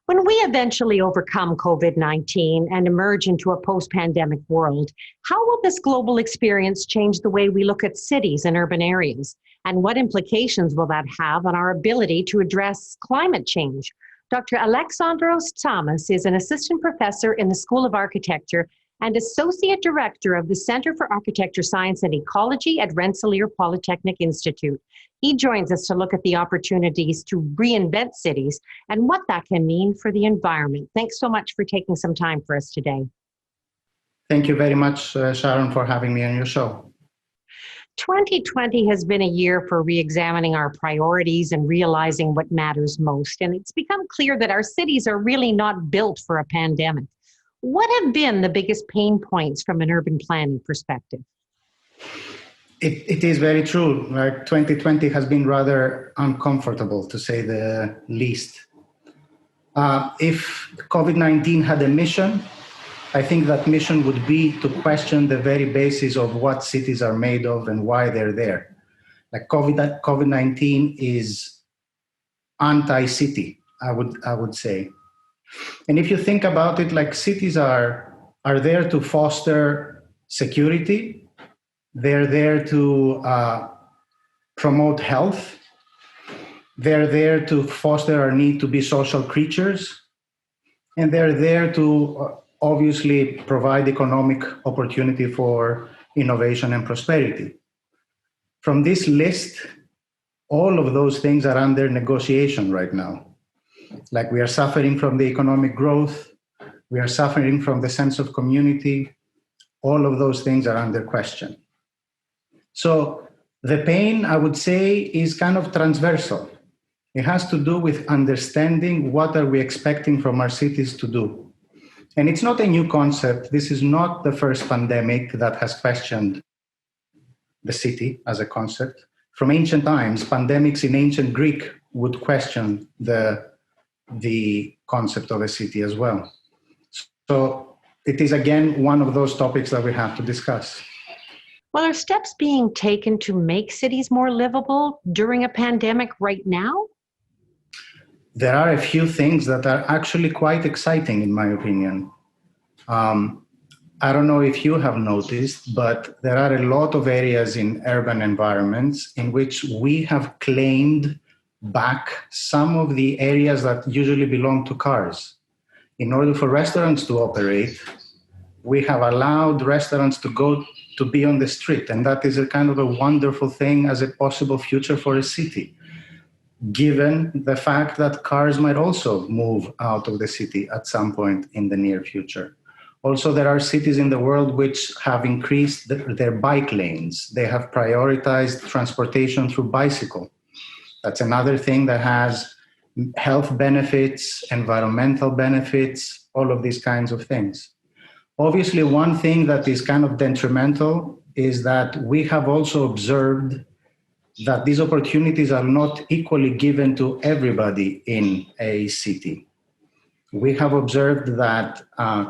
When we eventually overcome COVID 19 and emerge into a post pandemic world, how will this global experience change the way we look at cities and urban areas? And what implications will that have on our ability to address climate change? Dr. Alexandros Tsamas is an assistant professor in the School of Architecture and associate director of the Center for Architecture Science and Ecology at Rensselaer Polytechnic Institute. He joins us to look at the opportunities to reinvent cities and what that can mean for the environment. Thanks so much for taking some time for us today. Thank you very much, Sharon, for having me on your show. 2020 has been a year for re-examining our priorities and realizing what matters most. And it's become clear that our cities are really not built for a pandemic. What have been the biggest pain points from an urban planning perspective? It is very true. Like 2020 has been rather uncomfortable, to say the least. If COVID-19 had a mission, I think that mission would be to question the very basis of what cities are made of and why they're there. Like COVID-19 is anti-city, I would say. And if you think about it, like cities are there to foster security. They're there to promote health. They're there to foster our need to be social creatures. And they're there to obviously provide economic opportunity for innovation and prosperity. From this list, all of those things are under negotiation right now. Like we are suffering from the economic growth, we are suffering from the sense of community. All of those things are under question. So the pain, I would say, is kind of transversal. It has to do with understanding what are we expecting from our cities to do. And it's not a new concept. This is not the first pandemic that has questioned the city as a concept. From ancient times, pandemics in ancient Greek would question the concept of a city as well. So it is, again, one of those topics that we have to discuss. Well, are steps being taken to make cities more livable during a pandemic right now? There are a few things that are actually quite exciting, in my opinion. I don't know if you have noticed, but there are a lot of areas in urban environments in which we have claimed back some of the areas that usually belong to cars. In order for restaurants to operate, we have allowed restaurants to be on the street, and that is a kind of a wonderful thing as a possible future for a city, given the fact that cars might also move out of the city at some point in the near future. Also, there are cities in the world which have increased their bike lanes. They have prioritized transportation through bicycle. That's another thing that has health benefits, environmental benefits, all of these kinds of things. Obviously, one thing that is kind of detrimental is that we have also observed that these opportunities are not equally given to everybody in a city. We have observed that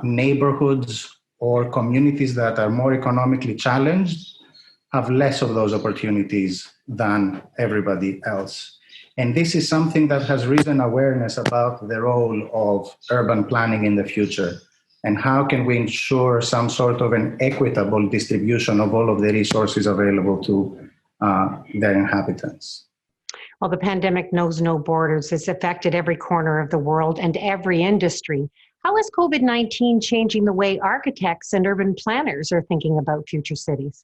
neighborhoods or communities that are more economically challenged have less of those opportunities than everybody else. And this is something that has risen awareness about the role of urban planning in the future. And how can we ensure some sort of an equitable distribution of all of the resources available to their inhabitants? Well, the pandemic knows no borders. It's affected every corner of the world and every industry. How is COVID-19 changing the way architects and urban planners are thinking about future cities?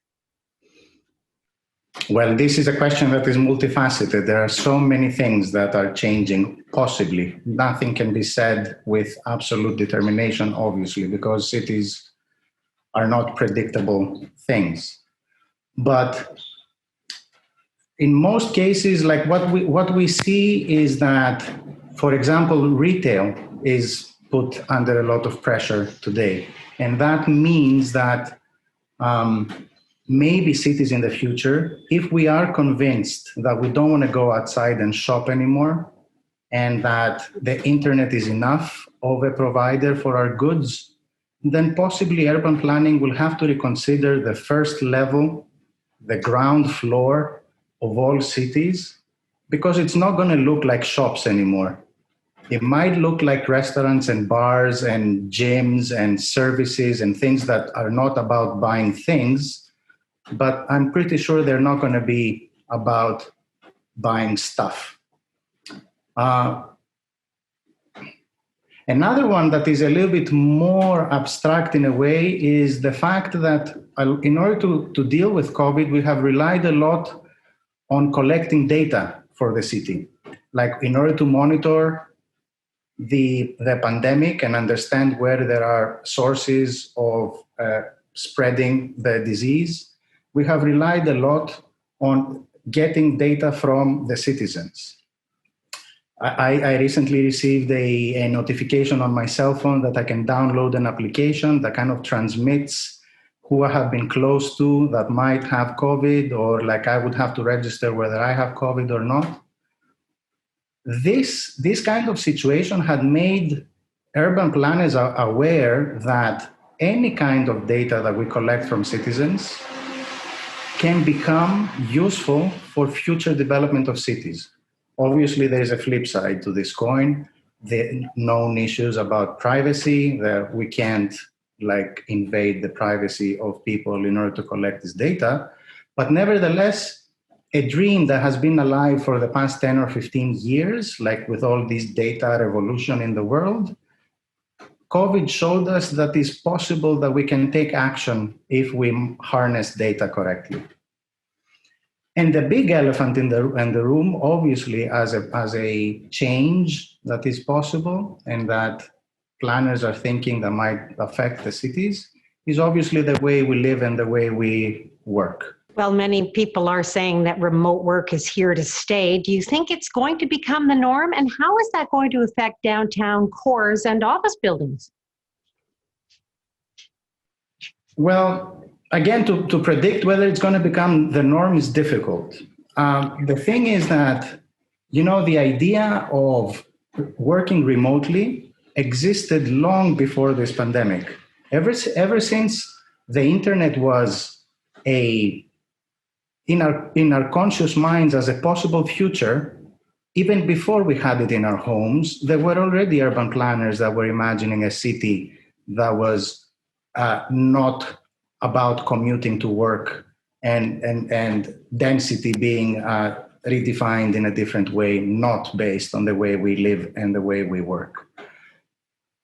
Well, this is a question that is multifaceted. There are so many things that are changing, possibly. Nothing can be said with absolute determination, obviously, because cities are not predictable things. But in most cases, like what we see is that, for example, retail is put under a lot of pressure today. And that means that maybe cities in the future, if we are convinced that we don't want to go outside and shop anymore, and that the internet is enough of a provider for our goods, then possibly urban planning will have to reconsider the first level, the ground floor of all cities, because it's not going to look like shops anymore. It might look like restaurants and bars and gyms and services and things that are not about buying things, but I'm pretty sure they're not going to be about buying stuff. Another one that is a little bit more abstract in a way is the fact that in order to deal with COVID, we have relied a lot on collecting data for the city. Like in order to monitor the pandemic and understand where there are sources of spreading the disease, we have relied a lot on getting data from the citizens. I recently received a notification on my cell phone that I can download an application that kind of transmits who I have been close to that might have COVID, or like I would have to register whether I have COVID or not. This kind of situation had made urban planners aware that any kind of data that we collect from citizens can become useful for future development of cities. Obviously, there is a flip side to this coin. The known issues about privacy, that we can't like invade the privacy of people in order to collect this data. But nevertheless, a dream that has been alive for the past 10 or 15 years, like with all this data revolution in the world, COVID showed us that it's possible that we can take action if we harness data correctly. And the big elephant in the room, obviously, as a change that is possible and that planners are thinking that might affect the cities, is obviously the way we live and the way we work. Well, many people are saying that remote work is here to stay. Do you think it's going to become the norm? And how is that going to affect downtown cores and office buildings? Well, again, to predict whether it's going to become the norm is difficult. The thing is that, the idea of working remotely existed long before this pandemic. Ever since the internet was in our conscious minds as a possible future, even before we had it in our homes, there were already urban planners that were imagining a city that was not about commuting to work and density being redefined in a different way, not based on the way we live and the way we work.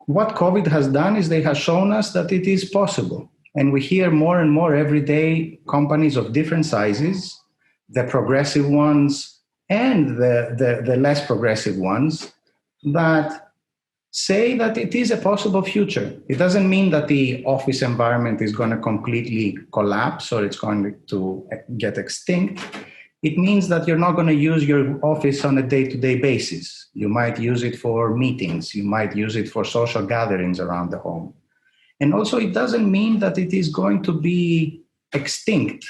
What COVID has done is they have shown us that it is possible. And we hear more and more every day companies of different sizes, the progressive ones and the less progressive ones, that say that it is a possible future. It doesn't mean that the office environment is going to completely collapse or it's going to get extinct. It means that you're not going to use your office on a day-to-day basis. You might use it for meetings. You might use it for social gatherings around the home. And also, it doesn't mean that it is going to be extinct.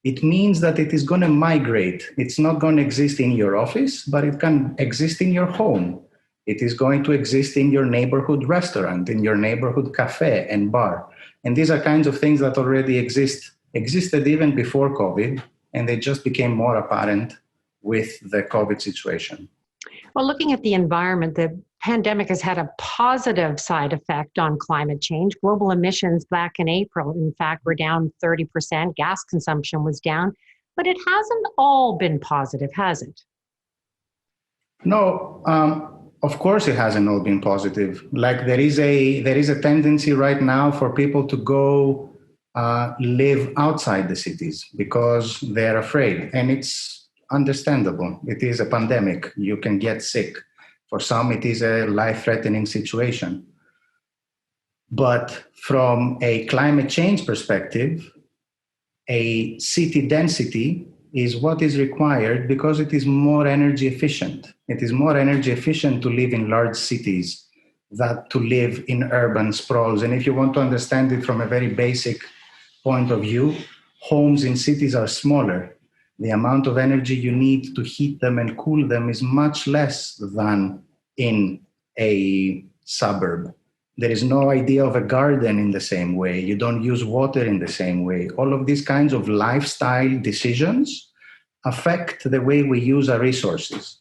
It means that it is going to migrate. It's not going to exist in your office, but it can exist in your home. It is going to exist in your neighborhood restaurant, in your neighborhood cafe and bar. And these are kinds of things that already existed even before COVID, and they just became more apparent with the COVID situation. Well, looking at the environment, the pandemic has had a positive side effect on climate change. Global emissions back in April, in fact, were down 30%. Gas consumption was down, but it hasn't all been positive, has it? No, of course it hasn't all been positive. Like there is a tendency right now for people to go live outside the cities because they're afraid, and it's understandable. It is a pandemic. You can get sick. For some, it is a life-threatening situation. But from a climate change perspective, a city density is what is required because it is more energy efficient. It is more energy efficient to live in large cities than to live in urban sprawls. And if you want to understand it from a very basic point of view, homes in cities are smaller. The amount of energy you need to heat them and cool them is much less than in a suburb. There is no idea of a garden in the same way. You don't use water in the same way. All of these kinds of lifestyle decisions affect the way we use our resources.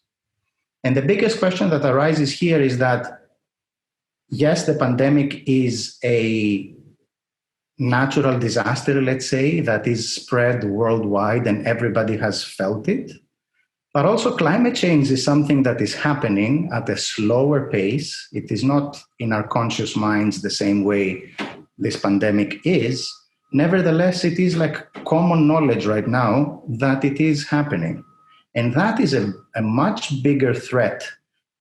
And the biggest question that arises here is that, yes, the pandemic is a natural disaster, let's say, that is spread worldwide and everybody has felt it. But also climate change is something that is happening at a slower pace. It is not in our conscious minds the same way this pandemic is. Nevertheless, it is like common knowledge right now that it is happening. And that is a much bigger threat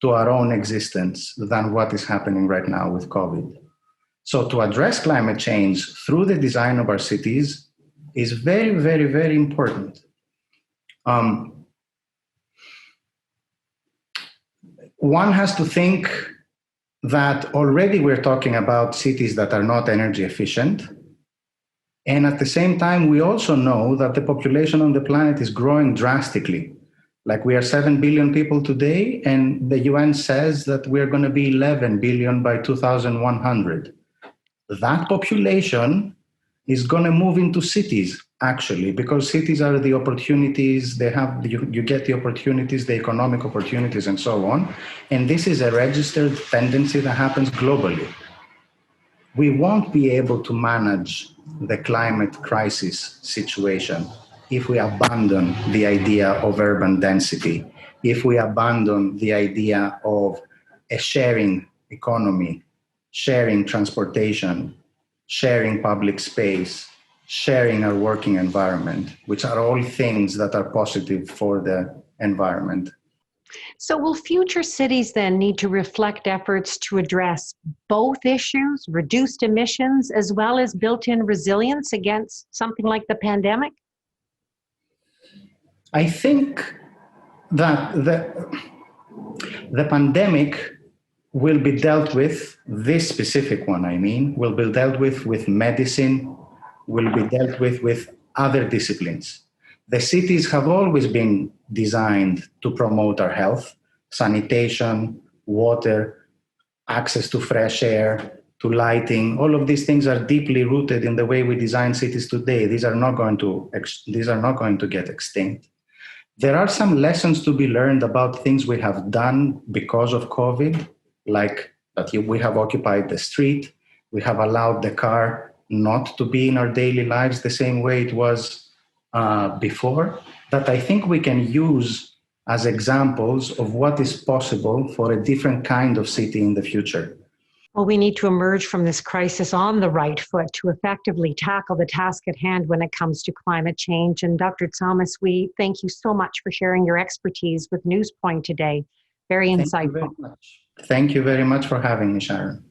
to our own existence than what is happening right now with COVID. So to address climate change through the design of our cities is very, very, very important. One has to think that already we're talking about cities that are not energy efficient. And at the same time, we also know that the population on the planet is growing drastically. Like we are 7 billion people today, and the UN says that we're going to be 11 billion by 2100. That population is going to move into cities, actually, because cities are the opportunities, you get the opportunities, the economic opportunities, and so on. And this is a registered tendency that happens globally. We won't be able to manage the climate crisis situation if we abandon the idea of urban density, if we abandon the idea of a sharing economy, sharing transportation, sharing public space, sharing our working environment, which are all things that are positive for the environment. So will future cities then need to reflect efforts to address both issues, reduced emissions, as well as built-in resilience against something like the pandemic? I think that the pandemic will be dealt with, this specific one, will be dealt with medicine, will be dealt with other disciplines. The cities have always been designed to promote our health, sanitation, water, access to fresh air, to lighting. All of these things are deeply rooted in the way we design cities today. These are not going to get extinct. There are some lessons to be learned about things we have done because of COVID, like that we have occupied the street, we have allowed the car not to be in our daily lives the same way it was before, that I think we can use as examples of what is possible for a different kind of city in the future. Well, we need to emerge from this crisis on the right foot to effectively tackle the task at hand when it comes to climate change. And Dr. Tsamis, we thank you so much for sharing your expertise with NewsPoint today. Very insightful. Thank you very much for having me, Sharon.